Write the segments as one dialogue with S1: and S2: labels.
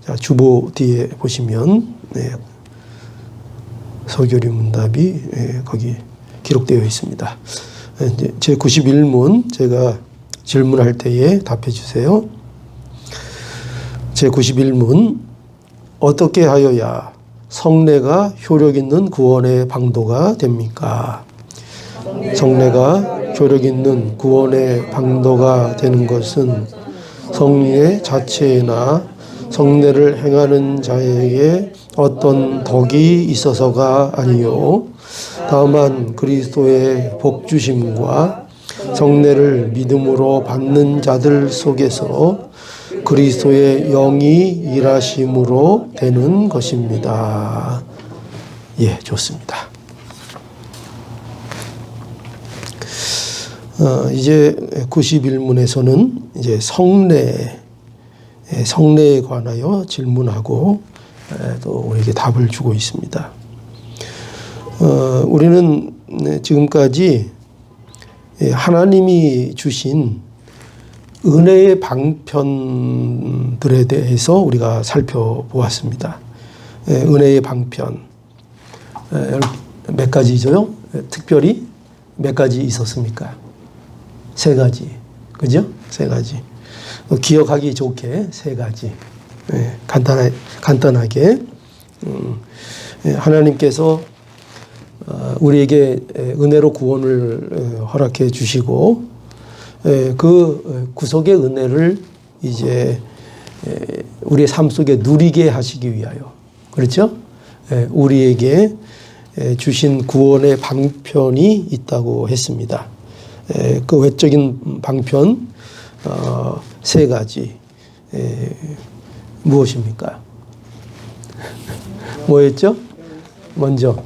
S1: 자, 주보 뒤에 보시면 서교류 문답이 거기 기록되어 있습니다. 이제 제 91문 제가 질문할 때에 답해 주세요. 제 91문 어떻게 하여야 성례가 효력 있는 구원의 방도가 됩니까? 성례가 효력 있는 구원의 방도가 되는 것은 성례 자체나 성례를 행하는 자에게 어떤 덕이 있어서가 아니요 다만 그리스도의 복주심과 성례를 믿음으로 받는 자들 속에서 그리스도의 영이 일하심으로 되는 것입니다. 예, 좋습니다. 이제 91문에서는 이제 성례에 관하여 질문하고 또 우리에게 답을 주고 있습니다. 우리는 지금까지 하나님이 주신 은혜의 방편들에 대해서 우리가 살펴보았습니다. 은혜의 방편 몇 가지죠? 특별히 몇 가지 있었습니까? 세 가지, 그죠? 세 가지. 기억하기 좋게 세 가지. 간단하게 하나님께서 우리에게 은혜로 구원을 허락해 주시고 그 구속의 은혜를 이제 우리의 삶 속에 누리게 하시기 위하여, 그렇죠? 우리에게 주신 구원의 방편이 있다고 했습니다. 그 외적인 방편 세 가지 무엇입니까? 뭐였죠? 먼저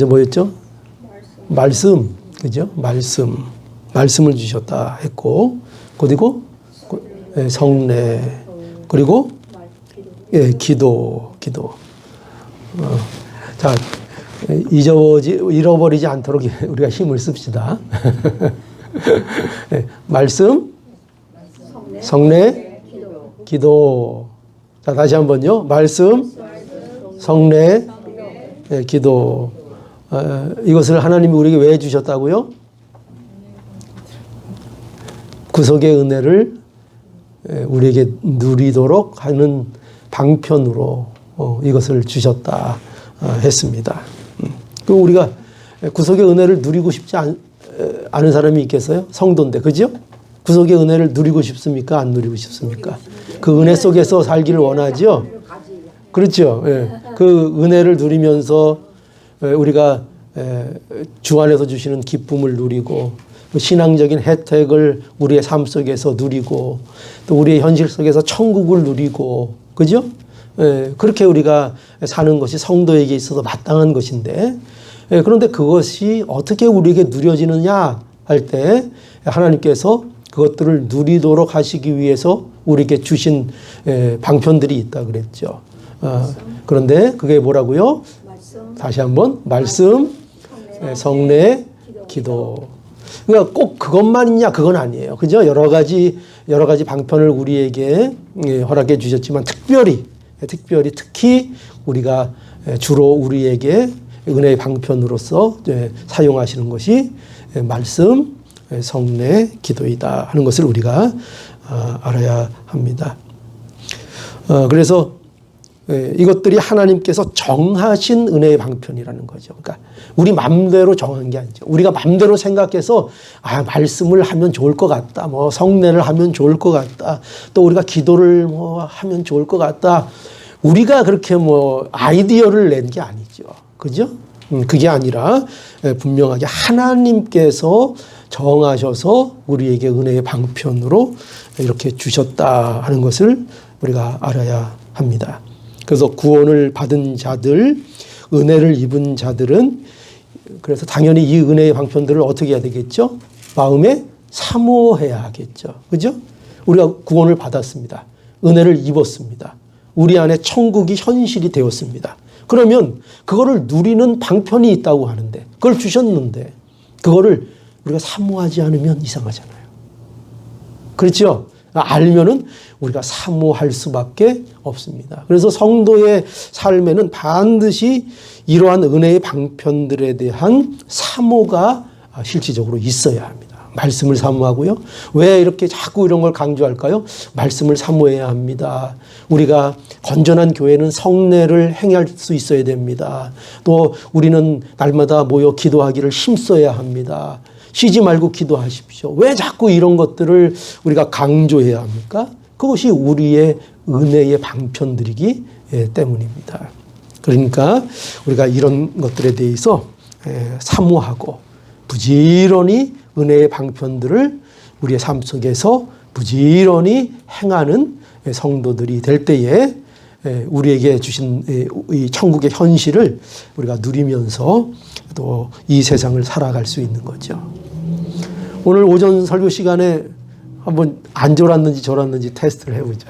S1: 뭐였죠? 말씀, 그죠? 말씀을 주셨다 했고, 그리고 성례, 그리고 기도. 자, 잃어버리지 않도록 우리가 힘을 씁시다. 말씀, 성례, 기도. 자, 다시 한번요. 말씀, 성례, 기도. 이것을 하나님이 우리에게 왜 주셨다고요? 구속의 은혜를 우리에게 누리도록 하는 방편으로 이것을 주셨다 했습니다. 그 우리가 구속의 은혜를 누리고 싶지 않은 사람이 있겠어요? 성도인데, 그죠? 구속의 은혜를 누리고 싶습니까? 안 누리고 싶습니까? 그 은혜 속에서 살기를 원하죠? 그렇죠? 그 은혜를 누리면서 우리가 주 안에서 주시는 기쁨을 누리고 신앙적인 혜택을 우리의 삶 속에서 누리고 또 우리의 현실 속에서 천국을 누리고, 그죠? 그렇게 우리가 사는 것이 성도에게 있어서 마땅한 것인데, 그런데 그것이 어떻게 우리에게 누려지느냐 할 때 하나님께서 그것들을 누리도록 하시기 위해서 우리에게 주신 방편들이 있다 그랬죠. 그런데 그게 뭐라고요? 다시 한번 말씀, 성례, 기도. 그러니까 꼭 그것만 있냐? 그건 아니에요. 그죠? 여러 가지 방편을 우리에게 허락해 주셨지만 특히 우리가 주로 우리에게 은혜의 방편으로서 사용하시는 것이 말씀, 성례, 기도이다 하는 것을 우리가 알아야 합니다. 그래서 이것들이 하나님께서 정하신 은혜의 방편이라는 거죠. 그러니까 우리 마음대로 정한 게 아니죠. 우리가 마음대로 생각해서 말씀을 하면 좋을 것 같다, 뭐 성례를 하면 좋을 것 같다, 또 우리가 기도를 뭐 하면 좋을 것 같다. 우리가 그렇게 뭐 아이디어를 낸 게 아니죠. 그죠? 그게 아니라 분명하게 하나님께서 정하셔서 우리에게 은혜의 방편으로 이렇게 주셨다 하는 것을 우리가 알아야 합니다. 그래서 구원을 받은 자들, 은혜를 입은 자들은 그래서 당연히 이 은혜의 방편들을 어떻게 해야 되겠죠? 마음에 사모해야 하겠죠. 그죠? 우리가 구원을 받았습니다. 은혜를 입었습니다. 우리 안에 천국이 현실이 되었습니다. 그러면 그거를 누리는 방편이 있다고 하는데, 그걸 주셨는데 그거를 우리가 사모하지 않으면 이상하잖아요. 그렇죠? 알면은 우리가 사모할 수밖에 없습니다. 그래서 성도의 삶에는 반드시 이러한 은혜의 방편들에 대한 사모가 실질적으로 있어야 합니다. 말씀을 사모하고요. 왜 이렇게 자꾸 이런 걸 강조할까요? 말씀을 사모해야 합니다. 우리가 건전한 교회는 성례를 행할 수 있어야 됩니다. 또 우리는 날마다 모여 기도하기를 힘써야 합니다. 쉬지 말고 기도하십시오. 왜 자꾸 이런 것들을 우리가 강조해야 합니까? 그것이 우리의 은혜의 방편들이기 때문입니다. 그러니까 우리가 이런 것들에 대해서 사모하고 부지런히 은혜의 방편들을 우리의 삶 속에서 부지런히 행하는 성도들이 될 때에 우리에게 주신 이 천국의 현실을 우리가 누리면서 또 이 세상을 살아갈 수 있는 거죠. 오늘 오전 설교 시간에 한번 안 졸았는지 졸았는지 테스트를 해보죠.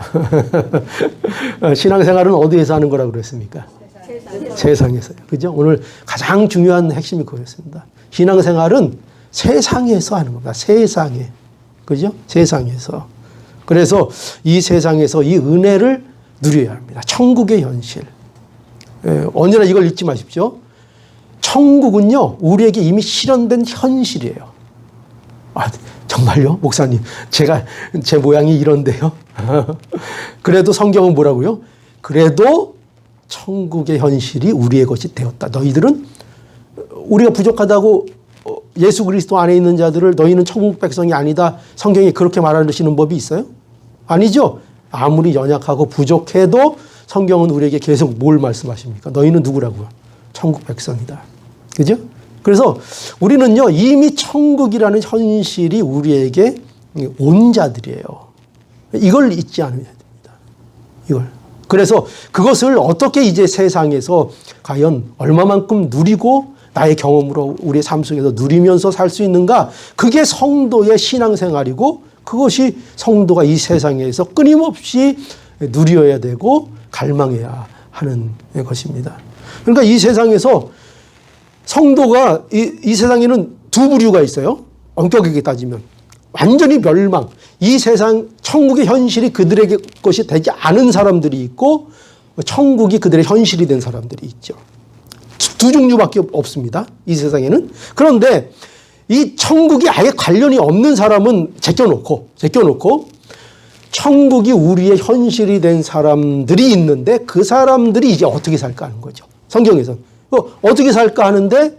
S1: 신앙생활은 어디에서 하는 거라고 그랬습니까? 세상에서요. 그죠? 오늘 가장 중요한 핵심이 그거였습니다. 신앙생활은 세상에서 하는 겁니다. 세상에. 그죠? 세상에서. 그래서 이 세상에서 이 은혜를 누려야 합니다. 천국의 현실. 언제나 이걸 잊지 마십시오. 천국은요, 우리에게 이미 실현된 현실이에요. 아, 정말요? 목사님, 제 모양이 이런데요? 그래도 성경은 뭐라고요? 그래도 천국의 현실이 우리의 것이 되었다. 너희들은 우리가 부족하다고 예수 그리스도 안에 있는 자들을 너희는 천국 백성이 아니다. 성경이 그렇게 말하시는 법이 있어요? 아니죠. 아무리 연약하고 부족해도 성경은 우리에게 계속 뭘 말씀하십니까? 너희는 누구라고요? 천국 백성이다. 그죠? 그래서 우리는요, 이미 천국이라는 현실이 우리에게 온 자들이에요. 이걸 잊지 않아야 됩니다. 이걸. 그래서 그것을 어떻게 이제 세상에서 과연 얼마만큼 누리고 나의 경험으로 우리의 삶 속에서 누리면서 살 수 있는가? 그게 성도의 신앙생활이고 그것이 성도가 이 세상에서 끊임없이 누려야 되고 갈망해야 하는 것입니다. 그러니까 이 세상에서 성도가 이 세상에는 두 부류가 있어요. 엄격하게 따지면. 완전히 멸망. 이 세상 천국의 현실이 그들에게 것이 되지 않은 사람들이 있고 천국이 그들의 현실이 된 사람들이 있죠. 두 종류밖에 없습니다. 이 세상에는. 그런데 이 천국이 아예 관련이 없는 사람은 제껴놓고 천국이 우리의 현실이 된 사람들이 있는데 그 사람들이 이제 어떻게 살까 하는 거죠. 성경에서는. 어떻게 살까 하는데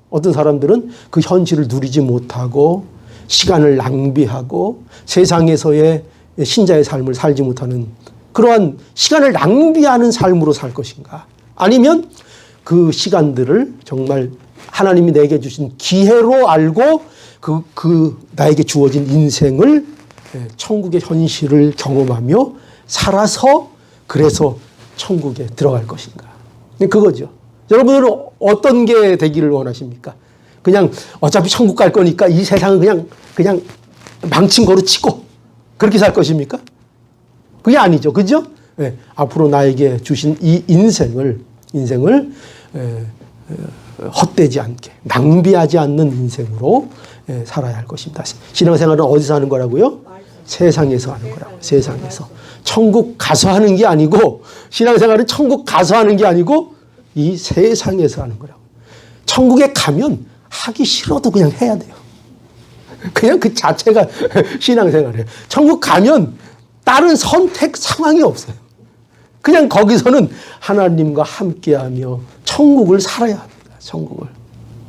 S1: 어떤 사람들은 그 현실을 누리지 못하고 시간을 낭비하고 세상에서의 신자의 삶을 살지 못하는 그러한 시간을 낭비하는 삶으로 살 것인가? 아니면 그 시간들을 정말 하나님이 내게 주신 기회로 알고 나에게 주어진 인생을 천국의 현실을 경험하며 살아서 그래서 천국에 들어갈 것인가? 그거죠. 여러분들은 어떤 게 되기를 원하십니까? 그냥 어차피 천국 갈 거니까 이 세상은 그냥 망친 거로 치고 그렇게 살 것입니까? 그게 아니죠. 그죠? 네, 앞으로 나에게 주신 이 인생을 헛되지 않게 낭비하지 않는 인생으로 살아야 할 것입니다. 신앙생활은 어디서 하는 거라고요? 세상에서 하는 거라고. 세상에서. 천국 가서 하는 게 아니고 신앙생활은 천국 가서 하는 게 아니고 이 세상에서 하는 거라고. 천국에 가면 하기 싫어도 그냥 해야 돼요. 그냥 그 자체가 신앙생활이에요. 천국 가면 다른 선택 상황이 없어요. 그냥 거기서는 하나님과 함께하며 천국을 살아야 합니다. 천국을.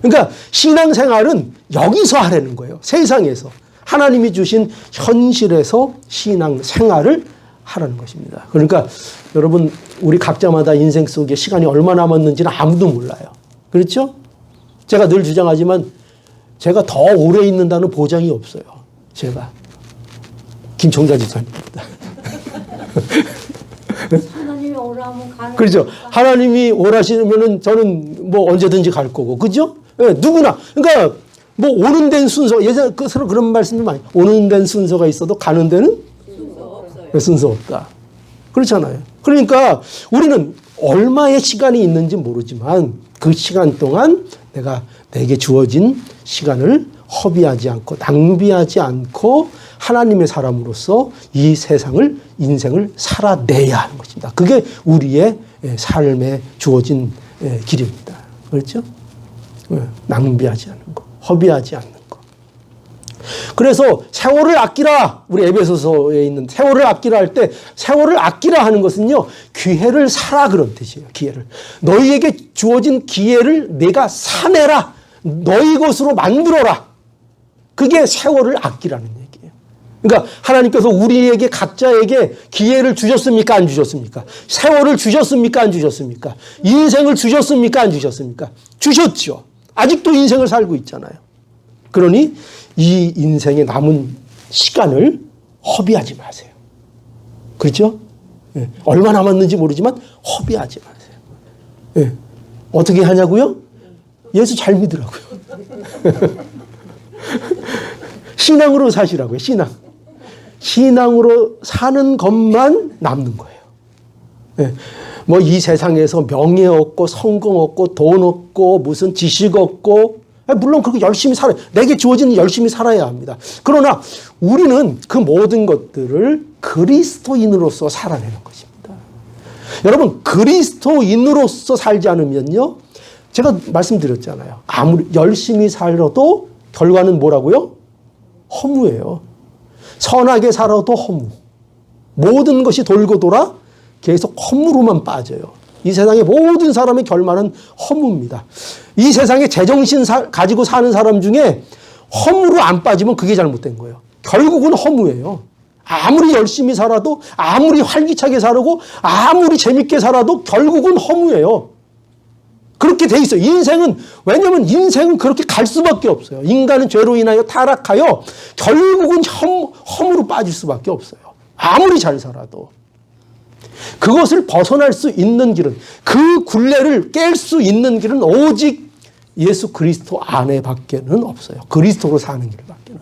S1: 그러니까 신앙생활은 여기서 하라는 거예요. 세상에서. 하나님이 주신 현실에서 신앙생활을 하라는 것입니다. 그러니까 여러분 우리 각자마다 인생 속에 시간이 얼마 남았는지는 아무도 몰라요. 그렇죠? 제가 늘 주장하지만 제가 더 오래 있는다는 보장이 없어요. 제가. 김총자 집사님입니다.
S2: 하나님이 오라면 가는
S1: 그렇죠. 하나님이 오라시면은 저는 뭐 언제든지 갈 거고. 그죠? 네, 누구나. 그러니까 뭐 오는 데는 순서, 예전에 서로 그런 말씀도 많이. 오는 데는 순서가 있어도 가는 데는 순서 없다. 그렇잖아요. 그러니까 우리는 얼마의 시간이 있는지 모르지만 그 시간 동안 내게 주어진 시간을 허비하지 않고 낭비하지 않고 하나님의 사람으로서 이 세상을 인생을 살아내야 하는 것입니다. 그게 우리의 삶에 주어진 길입니다. 그렇죠? 낭비하지 않는 것, 허비하지 않는 것. 그래서 세월을 아끼라, 우리 에베소서에 있는 세월을 아끼라 할 때 세월을 아끼라 하는 것은요, 기회를 사라 그런 뜻이에요. 기회를. 너희에게 주어진 기회를 내가 사내라. 너희 것으로 만들어라. 그게 세월을 아끼라는 얘기예요. 그러니까 하나님께서 우리에게 각자에게 기회를 주셨습니까? 안 주셨습니까? 세월을 주셨습니까? 안 주셨습니까? 인생을 주셨습니까? 안 주셨습니까? 주셨죠. 아직도 인생을 살고 있잖아요. 그러니 이 인생에 남은 시간을 허비하지 마세요. 그렇죠? 예. 얼마 남았는지 모르지만 허비하지 마세요. 예. 어떻게 하냐고요? 예수 잘 믿으라고요. 신앙으로 사시라고요. 신앙으로 사는 것만 남는 거예요. 예. 뭐 이 세상에서 명예 얻고 성공 얻고 돈 얻고 무슨 지식 얻고, 물론 그렇게 열심히 살아요. 내게 주어진 열심히 살아야 합니다. 그러나 우리는 그 모든 것들을 그리스도인으로서 살아내는 것입니다. 여러분, 그리스도인으로서 살지 않으면요, 제가 말씀드렸잖아요. 아무리 열심히 살아도 결과는 뭐라고요? 허무예요. 선하게 살아도 허무. 모든 것이 돌고 돌아 계속 허무로만 빠져요. 이 세상의 모든 사람의 결말은 허무입니다. 이 세상에 제정신 가지고 사는 사람 중에 허무로 안 빠지면 그게 잘못된 거예요. 결국은 허무예요. 아무리 열심히 살아도, 아무리 활기차게 살고, 아무리 재밌게 살아도 결국은 허무예요. 그렇게 돼 있어요. 인생은, 왜냐면 인생은 그렇게 갈 수밖에 없어요. 인간은 죄로 인하여 타락하여 결국은 허무로 빠질 수밖에 없어요. 아무리 잘 살아도. 그것을 벗어날 수 있는 길은, 그 굴레를 깰 수 있는 길은 오직 예수 그리스도 안에 밖에는 없어요. 그리스도로 사는 길 밖에는.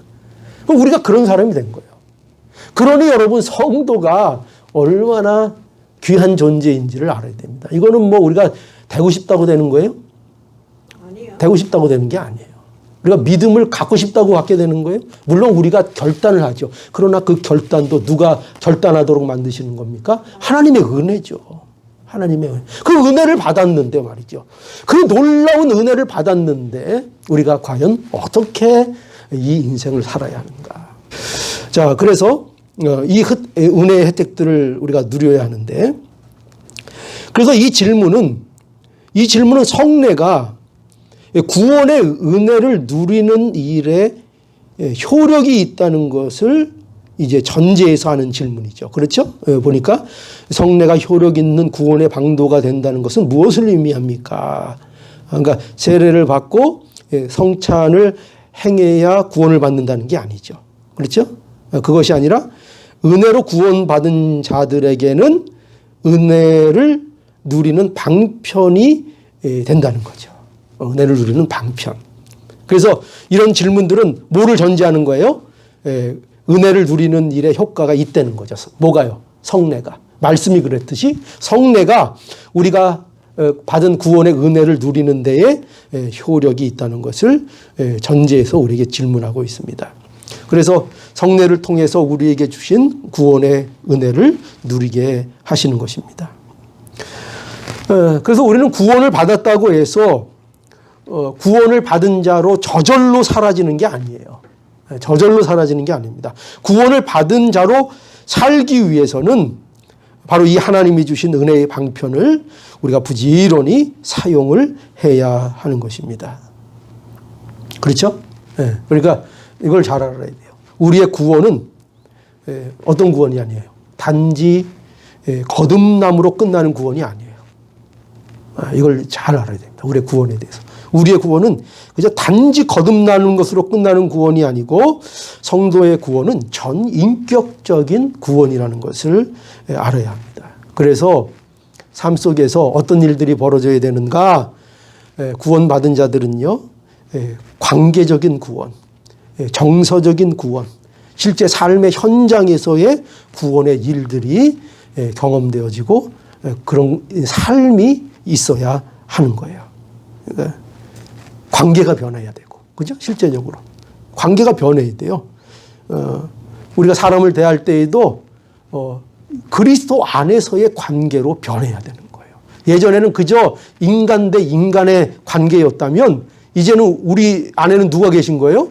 S1: 그럼 우리가 그런 사람이 된 거예요. 그러니 여러분, 성도가 얼마나 귀한 존재인지를 알아야 됩니다. 이거는 뭐 우리가 되고 싶다고 되는 거예요?
S2: 아니요.
S1: 되고 싶다고 되는 게 아니에요. 우리가 믿음을 갖고 싶다고 갖게 되는 거예요? 물론 우리가 결단을 하죠. 그러나 그 결단도 누가 결단하도록 만드시는 겁니까? 하나님의 은혜죠. 하나님의 은혜. 그 은혜를 받았는데 말이죠. 그 놀라운 은혜를 받았는데 우리가 과연 어떻게 이 인생을 살아야 하는가. 자, 그래서 이 은혜의 혜택들을 우리가 누려야 하는데, 그래서 이 질문은 성례가 구원의 은혜를 누리는 일에 효력이 있다는 것을 이제 전제해서 하는 질문이죠. 그렇죠? 보니까 성례가 효력 있는 구원의 방도가 된다는 것은 무엇을 의미합니까? 그러니까 세례를 받고 성찬을 행해야 구원을 받는다는 게 아니죠. 그렇죠? 그것이 아니라 은혜로 구원받은 자들에게는 은혜를 누리는 방편이 된다는 거죠. 은혜를 누리는 방편. 그래서 이런 질문들은 뭐를 전제하는 거예요? 은혜를 누리는 일에 효과가 있다는 거죠. 뭐가요? 성례가. 말씀이 그랬듯이 성례가 우리가 받은 구원의 은혜를 누리는 데에 효력이 있다는 것을 전제해서 우리에게 질문하고 있습니다. 그래서 성례를 통해서 우리에게 주신 구원의 은혜를 누리게 하시는 것입니다. 그래서 우리는 구원을 받았다고 해서 구원을 받은 자로 저절로 사라지는 게 아니에요. 저절로 사라지는 게 아닙니다. 구원을 받은 자로 살기 위해서는 바로 이 하나님이 주신 은혜의 방편을 우리가 부지런히 사용을 해야 하는 것입니다. 그렇죠? 그러니까 이걸 잘 알아야 돼요. 우리의 구원은 어떤 구원이 아니에요. 단지 거듭남으로 끝나는 구원이 아니에요. 이걸 잘 알아야 됩니다. 우리의 구원에 대해서. 우리의 구원은 그저 단지 거듭나는 것으로 끝나는 구원이 아니고 성도의 구원은 전인격적인 구원이라는 것을 알아야 합니다. 그래서 삶 속에서 어떤 일들이 벌어져야 되는가? 구원받은 자들은요, 관계적인 구원, 정서적인 구원, 실제 삶의 현장에서의 구원의 일들이 경험되어지고 그런 삶이 있어야 하는 거예요. 그러니까 관계가 변해야 되고, 그죠? 실제적으로. 관계가 변해야 돼요. 우리가 사람을 대할 때에도 그리스도 안에서의 관계로 변해야 되는 거예요. 예전에는 그저 인간 대 인간의 관계였다면 이제는 우리 안에는 누가 계신 거예요?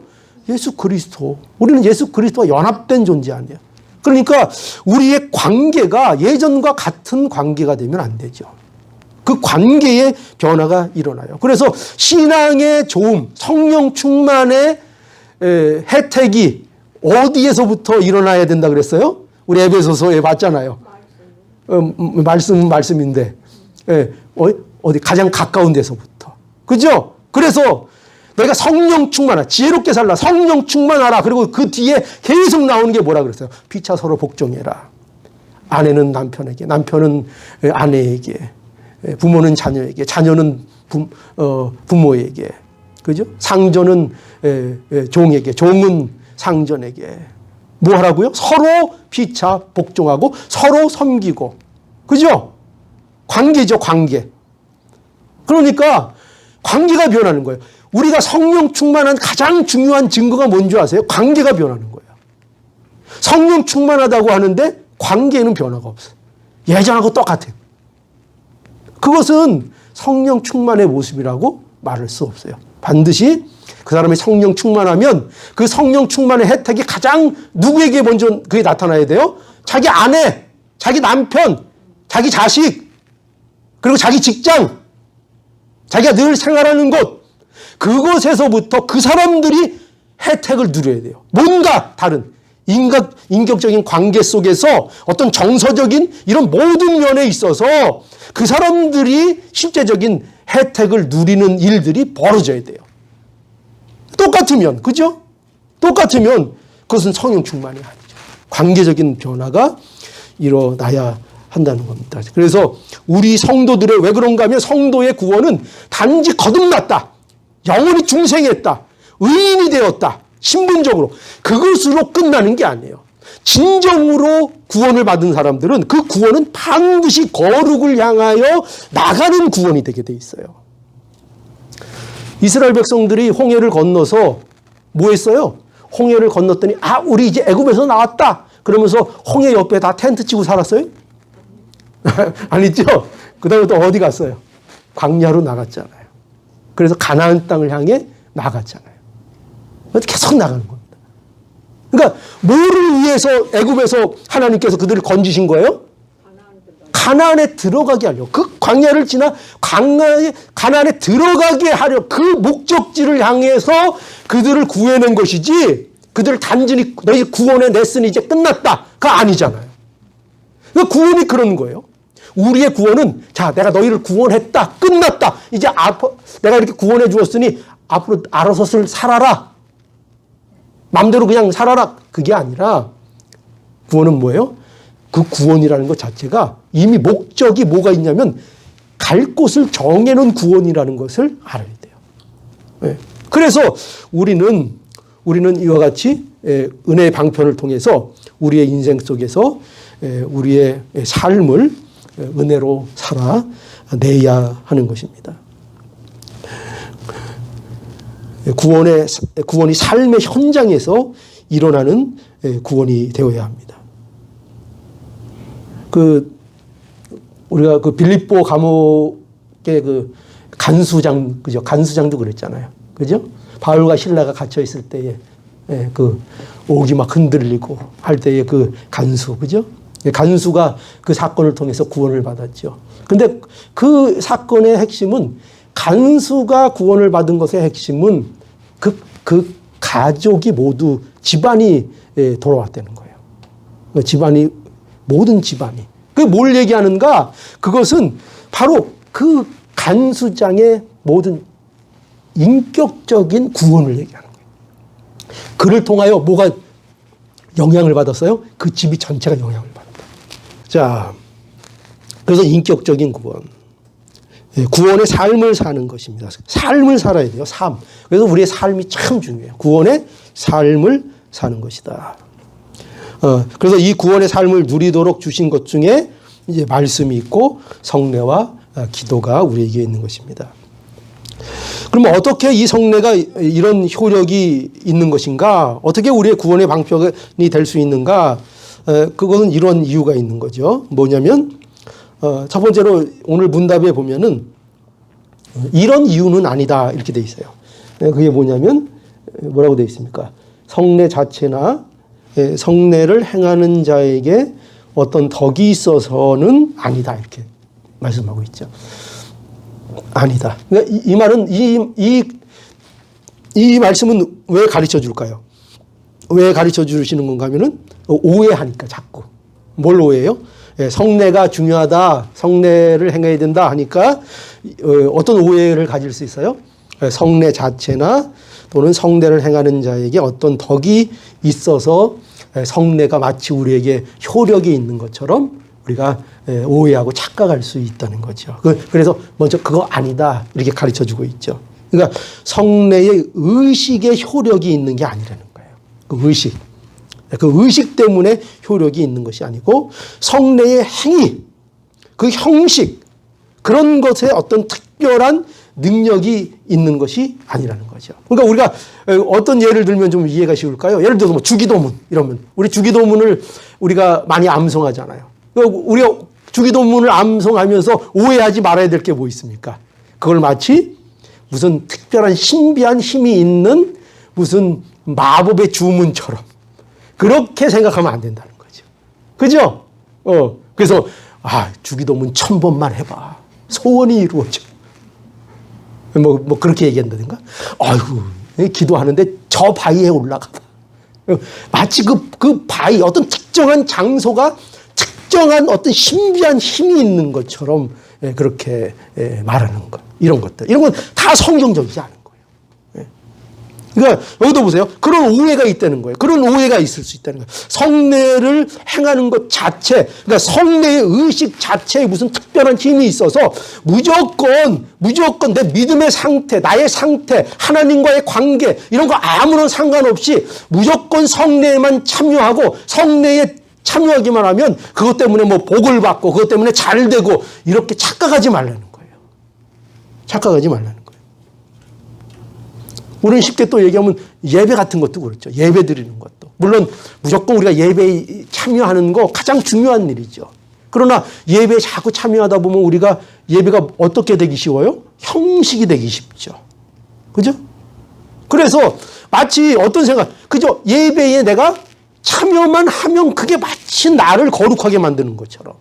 S1: 예수 그리스도. 우리는 예수 그리스도와 연합된 존재 아니에요. 그러니까 우리의 관계가 예전과 같은 관계가 되면 안 되죠. 그 관계의 변화가 일어나요. 그래서 신앙의 좋음, 성령 충만의 혜택이 어디에서부터 일어나야 된다 그랬어요? 우리 에베소서에 봤잖아요. 말씀인데 어디 가장 가까운 데서부터. 그죠? 그래서 너희가 성령 충만하라. 지혜롭게 살라. 성령 충만하라. 그리고 그 뒤에 계속 나오는 게 뭐라 그랬어요? 피차 서로 복종해라. 아내는 남편에게, 남편은 아내에게, 부모는 자녀에게, 자녀는 부모에게. 그죠? 상전은 종에게, 종은 상전에게. 뭐 하라고요? 서로 피차 복종하고 서로 섬기고. 그죠? 관계죠, 관계. 그러니까 관계가 변하는 거예요. 우리가 성령 충만한 가장 중요한 증거가 뭔지 아세요? 관계가 변하는 거예요. 성령 충만하다고 하는데 관계에는 변화가 없어요. 예전하고 똑같아요. 그것은 성령 충만의 모습이라고 말할 수 없어요. 반드시 그 사람이 성령 충만하면 그 성령 충만의 혜택이 가장 누구에게 먼저 그게 나타나야 돼요? 자기 아내, 자기 남편, 자기 자식, 그리고 자기 직장, 자기가 늘 생활하는 곳, 그곳에서부터 그 사람들이 혜택을 누려야 돼요. 뭔가 다른 인격적인 관계 속에서 어떤 정서적인 이런 모든 면에 있어서 그 사람들이 실제적인 혜택을 누리는 일들이 벌어져야 돼요. 똑같으면, 그죠? 똑같으면 그것은 성령 충만이 아니죠. 관계적인 변화가 일어나야 한다는 겁니다. 그래서 우리 성도들의 왜 그런가 하면 성도의 구원은 단지 거듭났다. 영원히 중생했다. 의인이 되었다. 신분적으로. 그것으로 끝나는 게 아니에요. 진정으로 구원을 받은 사람들은 그 구원은 반드시 거룩을 향하여 나가는 구원이 되게 돼 있어요. 이스라엘 백성들이 홍해를 건너서 뭐 했어요? 홍해를 건넜더니 우리 이제 애굽에서 나왔다. 그러면서 홍해 옆에 다 텐트 치고 살았어요? 아니죠. 그 다음에 또 어디 갔어요? 광야로 나갔잖아요. 그래서 가나안 땅을 향해 나갔잖아요. 계속 나가는 겁니다. 그러니까 뭐를 위해서 애굽에서 하나님께서 그들을 건지신 거예요? 가나안에 들어가게 하려. 그 광야를 지나 가나안에 들어가게 하려. 그 목적지를 향해서 그들을 구해낸 것이지 그들을 단순히 너희 구원해 냈으니 이제 끝났다가 아니잖아요. 그러니까 구원이 그런 거예요. 우리의 구원은 자 내가 너희를 구원했다. 끝났다. 이제 내가 이렇게 구원해 주었으니 앞으로 알아서 살아라. 마음대로 그냥 살아라. 그게 아니라 구원은 뭐예요? 그 구원이라는 것 자체가 이미 목적이 뭐가 있냐면 갈 곳을 정해놓은 구원이라는 것을 알아야 돼요. 네. 그래서 우리는 이와 같이 은혜의 방편을 통해서 우리의 인생 속에서 우리의 삶을 은혜로 살아내야 하는 것입니다. 구원이 삶의 현장에서 일어나는 구원이 되어야 합니다. 우리가 빌립보 감옥의 간수장, 그죠? 간수장도 그랬잖아요. 그죠? 바울과 실라가 갇혀 있을 때에 옥이 막 흔들리고 할 때의 그 간수, 그죠? 간수가 그 사건을 통해서 구원을 받았죠. 근데 그 사건의 핵심은 간수가 구원을 받은 것의 핵심은 그 가족이 모두 집안이 돌아왔다는 거예요. 모든 집안이. 그게 뭘 얘기하는가? 그것은 바로 그 간수장의 모든 인격적인 구원을 얘기하는 거예요. 그를 통하여 뭐가 영향을 받았어요? 그 집이 전체가 영향을 받았다. 자, 그래서 인격적인 구원. 구원의 삶을 사는 것입니다. 삶을 살아야 돼요. 삶. 그래서 우리의 삶이 참 중요해요. 구원의 삶을 사는 것이다. 그래서 이 구원의 삶을 누리도록 주신 것 중에 이제 말씀이 있고 성례와 기도가 우리에게 있는 것입니다. 그러면 어떻게 이 성례가 이런 효력이 있는 것인가? 어떻게 우리의 구원의 방편이 될 수 있는가? 그거는 이런 이유가 있는 거죠. 뭐냐면 첫 번째로 오늘 문답에 보면은 이런 이유는 아니다 이렇게 돼 있어요. 그게 뭐냐면 뭐라고 돼 있습니까? 성례 자체나 성례를 행하는 자에게 어떤 덕이 있어서는 아니다 이렇게 말씀하고 있죠. 아니다. 그러니까 이 말은 이 말씀은 왜 가르쳐 줄까요? 왜 가르쳐 주시는 건가 하면은 오해하니까 자꾸. 뭘 오해해요? 성례가 중요하다. 성례를 행해야 된다 하니까 어떤 오해를 가질 수 있어요? 성례 자체나 또는 성례를 행하는 자에게 어떤 덕이 있어서 성례가 마치 우리에게 효력이 있는 것처럼 우리가 오해하고 착각할 수 있다는 거죠. 그래서 먼저 그거 아니다 이렇게 가르쳐 주고 있죠. 그러니까 성례의 의식의 효력이 있는 게 아니라는 거예요. 그 의식 때문에 효력이 있는 것이 아니고 성례의 행위, 그 형식 그런 것에 어떤 특별한 능력이 있는 것이 아니라는 거죠. 그러니까 우리가 어떤 예를 들면 좀 이해가 쉬울까요? 예를 들어서 뭐 주기도문 이러면 우리 주기도문을 우리가 많이 암송하잖아요. 우리가 주기도문을 암송하면서 오해하지 말아야 될 게 뭐 있습니까? 그걸 마치 무슨 특별한 신비한 힘이 있는 무슨 마법의 주문처럼 그렇게 생각하면 안 된다는 거죠. 그죠? 그래서 주기도문 1000번만 해봐. 소원이 이루어져. 뭐 그렇게 얘기한다든가. 아이고 기도하는데 저 바위에 올라가봐. 마치 그 바위 어떤 특정한 장소가 특정한 어떤 신비한 힘이 있는 것처럼 그렇게 말하는 것. 이런 것들. 이런 건 다 성경적이지 않은 거예요. 그러니까 여기도 보세요. 그런 오해가 있다는 거예요. 그런 오해가 있을 수 있다는 거예요. 성례를 행하는 것 자체, 그러니까 성례의 의식 자체에 무슨 특별한 힘이 있어서 무조건 내 믿음의 상태, 나의 상태, 하나님과의 관계 이런 거 아무런 상관없이 무조건 성례에만 참여하고 성례에 참여하기만 하면 그것 때문에 뭐 복을 받고 그것 때문에 잘 되고 이렇게 착각하지 말라는 거예요. 착각하지 말라는 거예요. 우리는 쉽게 또 얘기하면 예배 같은 것도 그렇죠. 예배 드리는 것도. 물론 무조건 우리가 예배에 참여하는 거 가장 중요한 일이죠. 그러나 예배에 자꾸 참여하다 보면 우리가 예배가 어떻게 되기 쉬워요? 형식이 되기 쉽죠. 그죠? 그래서 마치 어떤 생각, 그죠? 예배에 내가 참여만 하면 그게 마치 나를 거룩하게 만드는 것처럼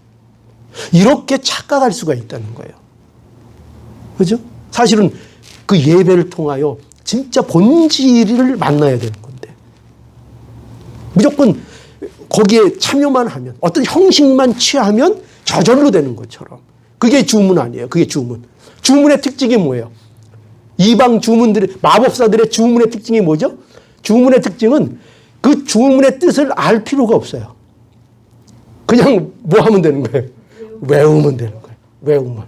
S1: 이렇게 착각할 수가 있다는 거예요. 그죠? 사실은 그 예배를 통하여 진짜 본질을 만나야 되는 건데 무조건 거기에 참여만 하면 어떤 형식만 취하면 저절로 되는 것처럼 그게 주문 아니에요. 그게 주문. 주문의 특징이 뭐예요? 이방 주문들의 마법사들의 주문의 특징이 뭐죠? 주문의 특징은 그 주문의 뜻을 알 필요가 없어요. 그냥 뭐 하면 되는 거예요? 외우면 되는 거예요. 외우면.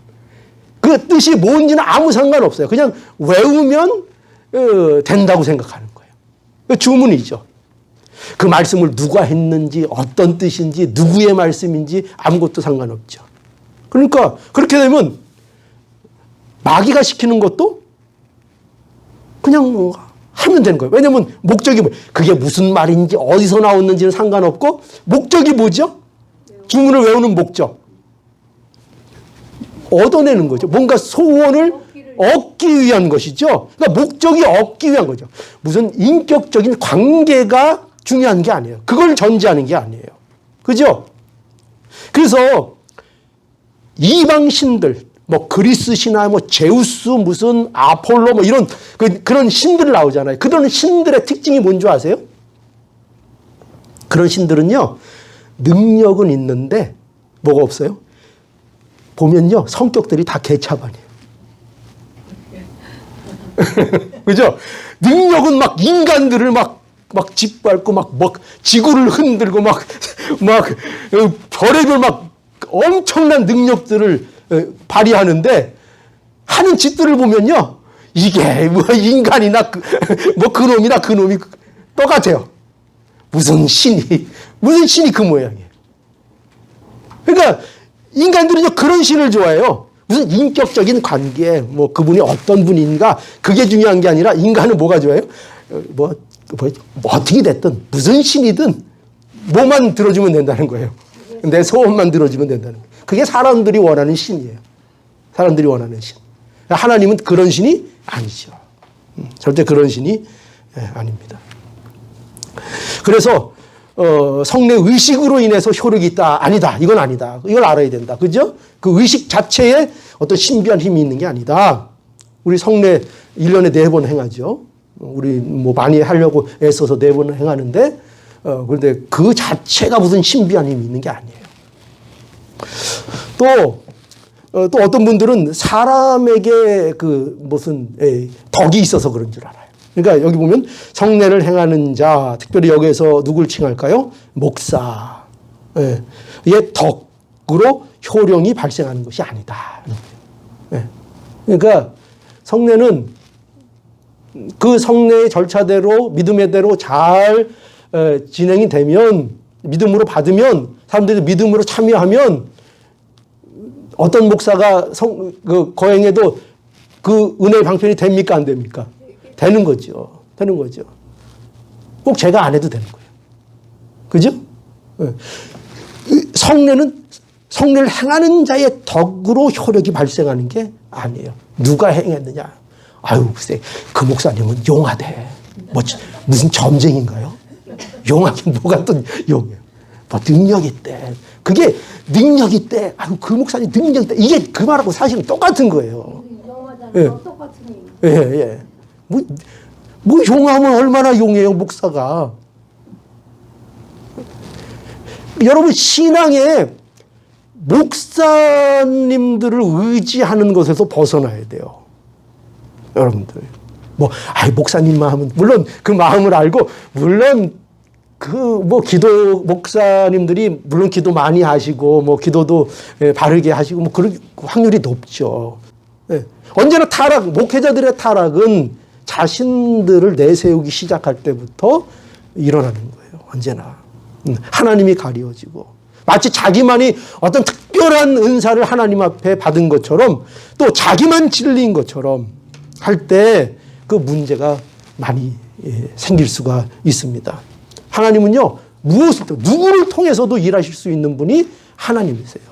S1: 그 뜻이 뭔지는 아무 상관없어요. 그냥 외우면 된다고 생각하는 거예요. 그 주문이죠. 그 말씀을 누가 했는지 어떤 뜻인지 누구의 말씀인지 아무것도 상관없죠. 그러니까 그렇게 되면 마귀가 시키는 것도 그냥 하면 되는 거예요. 왜냐하면 목적이 뭐예요? 그게 무슨 말인지 어디서 나왔는지는 상관없고 목적이 뭐죠? 주문을 외우는 목적. 얻어내는 거죠. 뭔가 소원을 얻기 위한 것이죠. 그러니까 목적이 얻기 위한 거죠. 무슨 인격적인 관계가 중요한 게 아니에요. 그걸 전제하는 게 아니에요. 그죠? 그래서 이방 신들, 뭐 그리스 신화, 뭐 제우스, 무슨 아폴로, 뭐 이런 그런 신들 나오잖아요. 그런 신들의 특징이 뭔지 아세요? 그런 신들은요 능력은 있는데 뭐가 없어요? 보면요 성격들이 다 개차반이에요. 그죠? 능력은 막 인간들을 막 짓밟고 막 지구를 흔들고 막 별의별 막 엄청난 능력들을 발휘하는데 하는 짓들을 보면요 이게 뭐 인간이나 뭐 그놈이나 그놈이 똑같아요. 무슨 신이 그 모양이에요. 그러니까 인간들은요 그런 신을 좋아해요. 무슨 인격적인 관계, 뭐 그분이 어떤 분인가 그게 중요한 게 아니라 인간은 뭐가 좋아요? 뭐 어떻게 됐든 무슨 신이든 뭐만 들어주면 된다는 거예요. 내 소원만 들어주면 된다는 거예요. 그게 사람들이 원하는 신이에요. 사람들이 원하는 신. 하나님은 그런 신이 아니죠. 절대 그런 신이 아닙니다. 그래서 성례 의식으로 인해서 효력이 있다. 아니다. 이건 아니다. 이걸 알아야 된다. 그죠? 그 의식 자체에 어떤 신비한 힘이 있는 게 아니다. 우리 성례 1년에 4번 행하죠. 우리 뭐 많이 하려고 애써서 4번 행하는데 그런데 그 자체가 무슨 신비한 힘이 있는 게 아니에요. 또 어떤 분들은 사람에게 그 무슨 덕이 있어서 그런 줄 알아요. 그러니까 여기 보면 성례를 행하는 자, 특별히 여기에서 누굴 칭할까요? 목사. 의 덕으로 효령이 발생하는 것이 아니다. 그러니까 성례는 그 성례의 절차대로 믿음의 대로 잘 진행이 되면 믿음으로 받으면 사람들이 믿음으로 참여하면 어떤 목사가 그 거행해도 그 은혜의 방편이 됩니까? 안 됩니까? 되는 거죠. 되는 거죠. 꼭 제가 안 해도 되는 거예요. 그죠? 성례를 행하는 자의 덕으로 효력이 발생하는 게 아니에요. 누가 행했느냐? 아유, 글쎄, 그 목사님은 용하대. 무슨 점쟁인가요? 용하긴 뭐가 또 용해요. 뭐 능력 있대. 그게 능력 있대. 아유, 그 목사님 능력 있대. 이게 그 말하고 사실은 똑같은 거예요.
S2: 용하잖아요. 똑같은 의미.
S1: 예. 뭐 용하면 얼마나 용해요, 목사가. 여러분, 신앙에 목사님들을 의지하는 것에서 벗어나야 돼요. 여러분들. 목사님만 하면, 물론 그 마음을 알고, 물론 기도, 목사님들이 물론 기도 많이 하시고, 기도도 바르게 하시고, 그럴 확률이 높죠. 예. 언제나 목회자들의 타락은 자신들을 내세우기 시작할 때부터 일어나는 거예요. 언제나. 하나님이 가리워지고. 마치 자기만이 어떤 특별한 은사를 하나님 앞에 받은 것처럼 또 자기만 진리인 것처럼 할 때 그 문제가 많이 생길 수가 있습니다. 하나님은요, 누구를 통해서도 일하실 수 있는 분이 하나님이세요.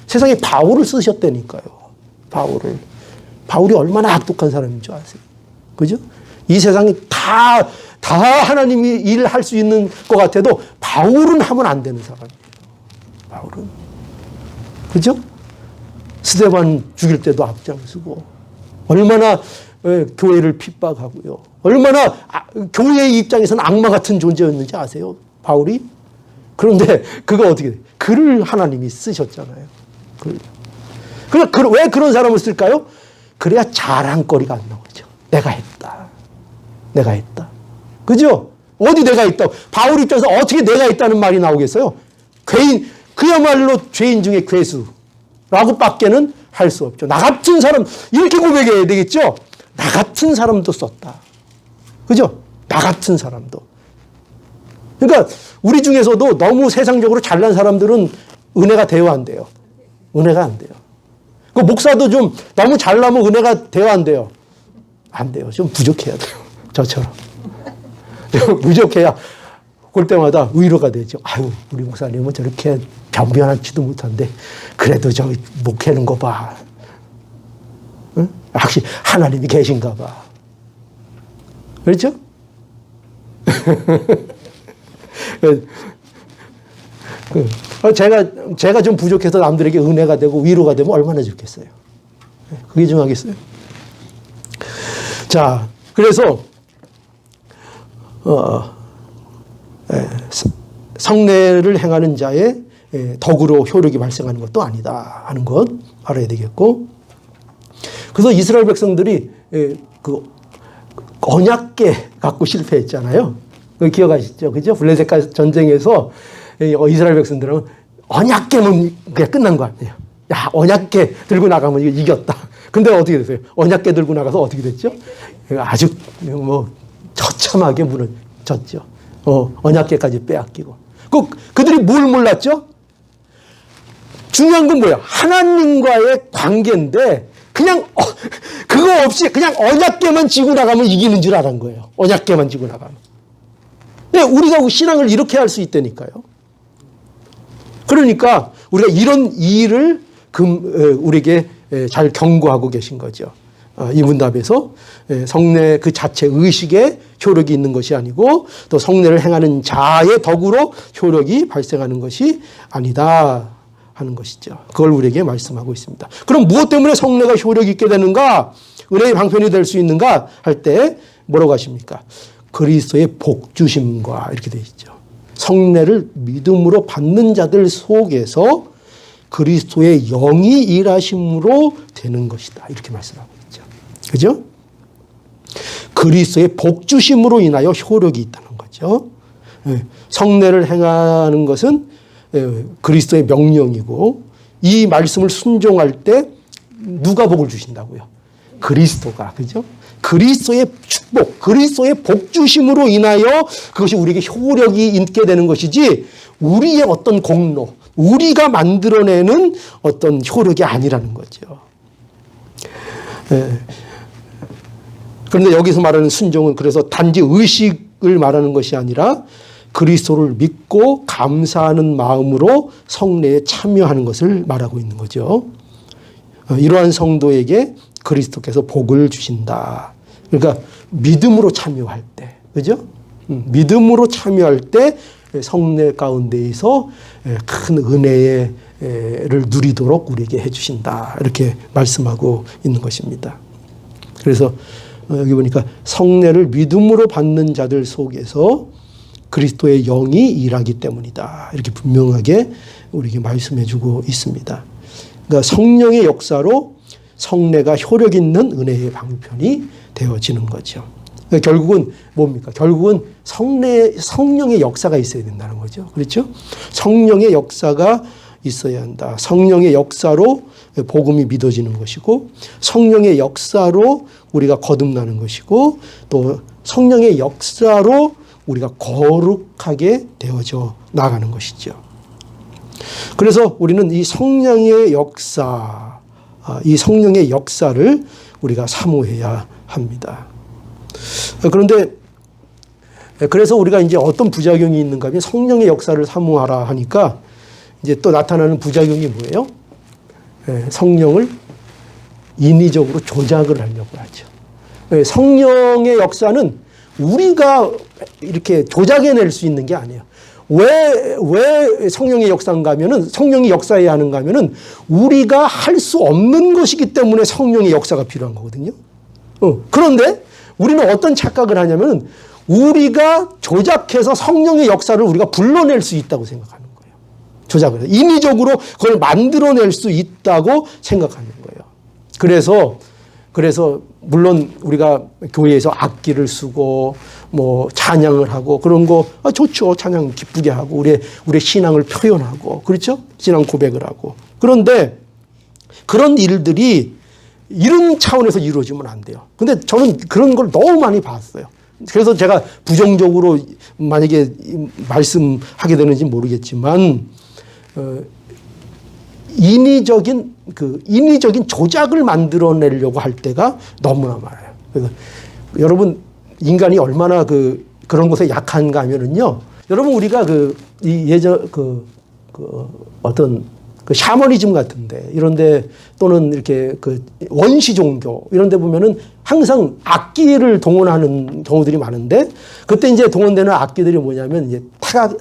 S1: 세상에 바울을 쓰셨다니까요. 바울이 얼마나 악독한 사람인 줄 아세요? 그죠? 이 세상이 다 하나님이 일할 수 있는 것 같아도 바울은 하면 안 되는 사람이에요. 바울은. 그죠? 스데반 죽일 때도 앞장서고, 얼마나 교회를 핍박하고요. 얼마나 교회의 입장에서는 악마 같은 존재였는지 아세요? 바울이? 그런데 그가 어떻게 돼요? 그를 하나님이 쓰셨잖아요. 왜 그런 사람을 쓸까요? 그래야 자랑거리가 안 나오죠. 내가 했다. 그죠? 어디 내가 있다고. 바울 입장에서 어떻게 내가 있다는 말이 나오겠어요? 그야말로 죄인 중에 괴수라고 밖에는 할 수 없죠. 나 같은 사람, 이렇게 고백해야 되겠죠? 나 같은 사람도 썼다. 그죠? 나 같은 사람도. 그러니까 우리 중에서도 너무 세상적으로 잘난 사람들은 은혜가 돼요, 안 돼요? 은혜가 안 돼요. 그 목사도 좀 너무 잘나면 은혜가 돼요, 안 돼요? 안 돼요. 좀 부족해야 돼요. 저처럼. 부족해야 볼 때마다 위로가 되죠. 아유, 우리 목사님은 저렇게 변변하지도 못한데 그래도 저 목회는 거 봐. 응? 확실히 하나님이 계신가 봐. 그렇죠? 제가 좀 부족해서 남들에게 은혜가 되고 위로가 되면 얼마나 좋겠어요. 그게 중요하겠어요. 자, 그래서 성례를 행하는 자의 덕으로 효력이 발생하는 것도 아니다 하는 것 알아야 되겠고, 그래서 이스라엘 백성들이 그 언약궤 갖고 실패했잖아요. 기억하시죠? 그죠? 블레셋과 전쟁에서 이스라엘 백성들은 언약궤는 그냥 끝난 거 아니에요. 야, 언약궤 들고 나가면 이겼다. 근데 어떻게 됐어요? 언약궤 들고 나가서 어떻게 됐죠? 아주 처참하게 무너졌죠. 언약궤까지 빼앗기고. 그들이 뭘 몰랐죠? 중요한 건 뭐예요? 하나님과의 관계인데 그냥 그거 없이 그냥 언약궤만 지고 나가면 이기는 줄 알은 거예요. 언약궤만 지고 나가면. 네, 우리가 신앙을 이렇게 할 수 있다니까요. 그러니까 우리가 이런 일을 우리에게 잘 경고하고 계신 거죠. 이문답에서 성례 그 자체 의식에 효력이 있는 것이 아니고 또 성례를 행하는 자의 덕으로 효력이 발생하는 것이 아니다 하는 것이죠. 그걸 우리에게 말씀하고 있습니다. 그럼 무엇 때문에 성례가 효력이 있게 되는가? 은혜의 방편이 될 수 있는가? 할 때 뭐라고 하십니까? 그리스도의 복주심과 이렇게 되어 있죠. 성례를 믿음으로 받는 자들 속에서 그리스도의 영이 일하심으로 되는 것이다. 이렇게 말씀하고 있죠. 그죠? 그리스도의 복주심으로 인하여 효력이 있다는 거죠. 성례를 행하는 것은 그리스도의 명령이고 이 말씀을 순종할 때 누가 복을 주신다고요? 그리스도가. 그죠? 그리스도의 축복, 그리스도의 복주심으로 인하여 그것이 우리에게 효력이 있게 되는 것이지 우리의 어떤 공로, 우리가 만들어내는 어떤 효력이 아니라는 거죠. 그런데 여기서 말하는 순종은 그래서 단지 의식을 말하는 것이 아니라 그리스도를 믿고 감사하는 마음으로 성례에 참여하는 것을 말하고 있는 거죠. 이러한 성도에게 그리스도께서 복을 주신다. 그러니까 믿음으로 참여할 때, 그죠? 믿음으로 참여할 때 성례 가운데에서 큰 은혜를 누리도록 우리에게 해주신다. 이렇게 말씀하고 있는 것입니다. 그래서 여기 보니까 성례를 믿음으로 받는 자들 속에서 그리스도의 영이 일하기 때문이다. 이렇게 분명하게 우리에게 말씀해주고 있습니다. 그러니까 성령의 역사로 성례가 효력 있는 은혜의 방편이 되어지는 거죠. 그러니까 결국은 뭡니까? 결국은 성령의 역사가 있어야 된다는 거죠. 그렇죠? 성령의 역사가 있어야 한다. 성령의 역사로 복음이 믿어지는 것이고 성령의 역사로 우리가 거듭나는 것이고 또 성령의 역사로 우리가 거룩하게 되어져 나가는 것이죠. 그래서 우리는 이 성령의 역사, 이 성령의 역사를 우리가 사모해야 합니다. 그런데 그래서 우리가 이제 어떤 부작용이 있는가 하면 성령의 역사를 사모하라 하니까 이제 또 나타나는 부작용이 뭐예요? 성령을 인위적으로 조작을 하려고 하죠. 성령의 역사는 우리가 이렇게 조작해낼 수 있는 게 아니에요. 왜 성령의 역사인가 하면은, 성령이 역사해야 하는가 하면은, 우리가 할 수 없는 것이기 때문에 성령의 역사가 필요한 거거든요. 그런데 우리는 어떤 착각을 하냐면은, 우리가 조작해서 성령의 역사를 우리가 불러낼 수 있다고 생각하는 거예요. 조작을. 인위적으로 그걸 만들어낼 수 있다고 생각하는 거예요. 그래서 물론 우리가 교회에서 악기를 쓰고 뭐 찬양을 하고 그런 거 좋죠. 찬양 기쁘게 하고 우리의 신앙을 표현하고 그렇죠? 신앙 고백을 하고. 그런데 그런 일들이 이런 차원에서 이루어지면 안 돼요. 근데 저는 그런 걸 너무 많이 봤어요. 그래서 제가 부정적으로 만약에 말씀하게 되는지 모르겠지만 인위적인 조작을 만들어내려고 할 때가 너무나 많아요. 그래서 여러분 인간이 얼마나 그런 것에 약한가 하면은요. 여러분 우리가 어떤 샤머니즘 같은데 이런데 또는 이렇게 원시 종교 이런데 보면은 항상 악기를 동원하는 경우들이 많은데 그때 이제 동원되는 악기들이 뭐냐면 이제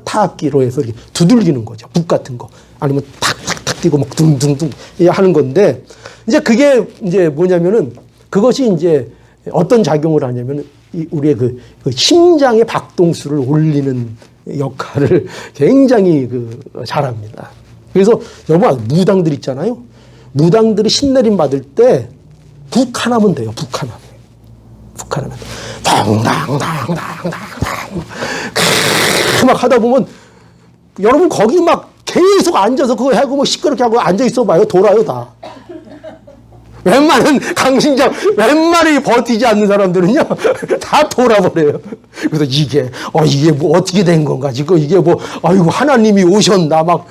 S1: 타악기로 해서 이렇게 두들기는 거죠. 북 같은 거 아니면 탁탁탁 뛰고 막 둥둥둥 하는 건데 이제 그게 이제 뭐냐면은 그것이 이제 어떤 작용을 하냐면 우리의 그 심장의 박동수를 올리는 역할을 굉장히 잘합니다. 그래서 여러분 무당들 있잖아요. 무당들이 신내림 받을 때 북 하나면 돼요. 북 하나면. 당당당당당당 막 하다 보면 여러분 거기 막 계속 앉아서 그거 하고 뭐 시끄럽게 하고 앉아 있어 봐요. 돌아요 다. 웬만한 강신장, 웬만히 버티지 않는 사람들은요, 다 돌아버려요. 그래서 이게 뭐 어떻게 된 건가, 지금 이게 뭐, 아이고, 하나님이 오셨나, 막,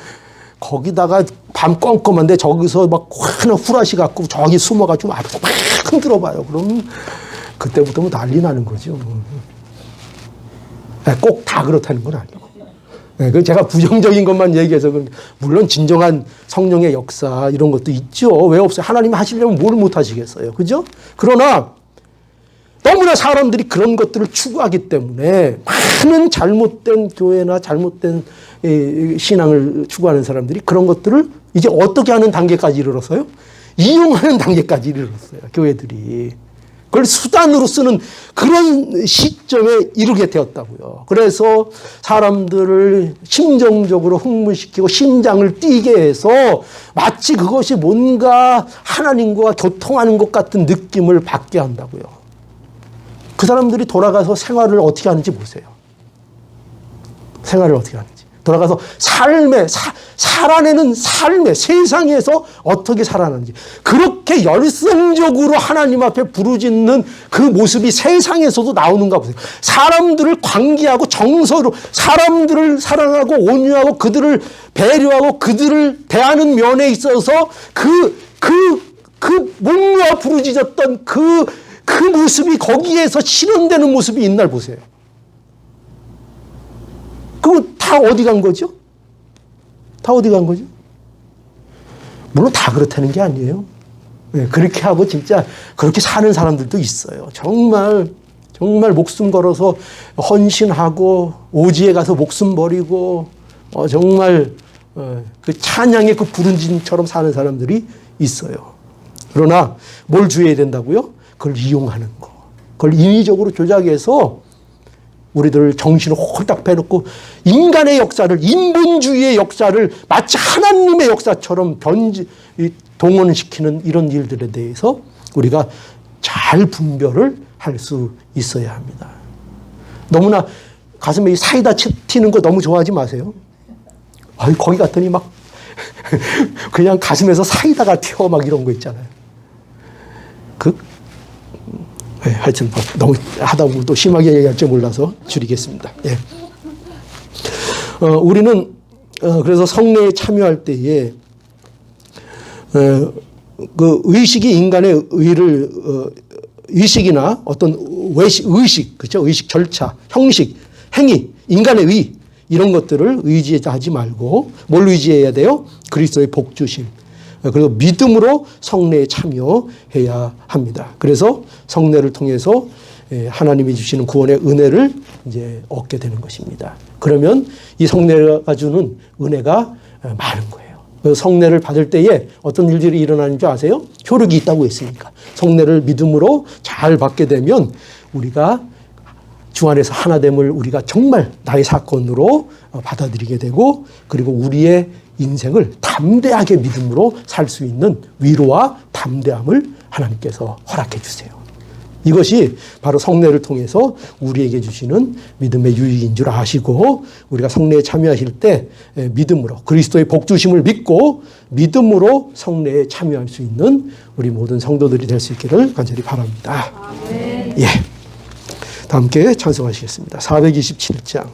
S1: 거기다가 밤 껌껌한데 저기서 막 하나 후라시 갖고 저기 숨어가지고 앞에서 막 흔들어 봐요. 그럼 그때부터 뭐 난리 나는 거죠. 꼭 다 그렇다는 건 아니고. 그 제가 부정적인 것만 얘기해서 물론 진정한 성령의 역사 이런 것도 있죠. 왜 없어요? 하나님이 하시려면 뭘 못 하시겠어요. 그죠? 그러나 너무나 사람들이 그런 것들을 추구하기 때문에 많은 잘못된 교회나 잘못된 신앙을 추구하는 사람들이 그런 것들을 이제 어떻게 하는 단계까지 이르렀어요? 이용하는 단계까지 이르렀어요. 교회들이. 그걸 수단으로 쓰는 그런 시점에 이르게 되었다고요. 그래서 사람들을 심정적으로 흥분시키고 심장을 뛰게 해서 마치 그것이 뭔가 하나님과 교통하는 것 같은 느낌을 받게 한다고요. 그 사람들이 돌아가서 생활을 어떻게 하는지 보세요. 생활을 어떻게 하는지. 돌아가서 살아내는 삶의 세상에서 어떻게 살아나는지. 그렇게 열성적으로 하나님 앞에 부르짖는 그 모습이 세상에서도 나오는가 보세요. 사람들을 관계하고 정서로 사람들을 사랑하고 온유하고 그들을 배려하고 그들을 대하는 면에 있어서 몸과 부르짖었던 그 모습이 거기에서 실현되는 모습이 있날 보세요. 그거 다 어디 간 거죠? 다 어디 간 거죠? 물론 다 그렇다는 게 아니에요. 그렇게 하고 진짜 그렇게 사는 사람들도 있어요. 정말 목숨 걸어서 헌신하고 오지에 가서 목숨 버리고 정말 그 찬양의 그 부른짐처럼 사는 사람들이 있어요. 그러나 뭘 주의해야 된다고요? 그걸 이용하는 거. 그걸 인위적으로 조작해서 우리들 정신을 홀딱 빼놓고 인간의 역사를, 인본주의의 역사를 마치 하나님의 역사처럼 동원시키는 이런 일들에 대해서 우리가 잘 분별을 할 수 있어야 합니다. 너무나 가슴에 사이다 튀는 거 너무 좋아하지 마세요. 거기 갔더니 막 그냥 가슴에서 사이다가 튀어 막 이런 거 있잖아요. 하여튼 너무 하다 보면 또 심하게 얘기할 줄 몰라서 줄이겠습니다. 예. 우리는 그래서 성례에 참여할 때에 그 의식이 인간의 의를 의식이나 어떤 의식, 그렇죠? 의식 절차, 형식, 행위, 인간의 의 이런 것들을 의지하지 말고 뭘 의지해야 돼요? 그리스도의 복주심. 그리고 믿음으로 성례에 참여해야 합니다. 그래서 성례를 통해서 하나님이 주시는 구원의 은혜를 이제 얻게 되는 것입니다. 그러면 이 성례가 주는 은혜가 많은 거예요. 성례를 받을 때에 어떤 일들이 일어나는 줄 아세요? 효력이 있다고 했으니까. 성례를 믿음으로 잘 받게 되면 우리가 주 안에서 하나됨을 우리가 정말 나의 사건으로 받아들이게 되고 그리고 우리의 인생을 담대하게 믿음으로 살 수 있는 위로와 담대함을 하나님께서 허락해 주세요. 이것이 바로 성례를 통해서 우리에게 주시는 믿음의 유익인 줄 아시고 우리가 성례에 참여하실 때 믿음으로 그리스도의 복주심을 믿고 믿음으로 성례에 참여할 수 있는 우리 모든 성도들이 될 수 있기를 간절히 바랍니다. 예. 다 함께 찬송하시겠습니다. 427장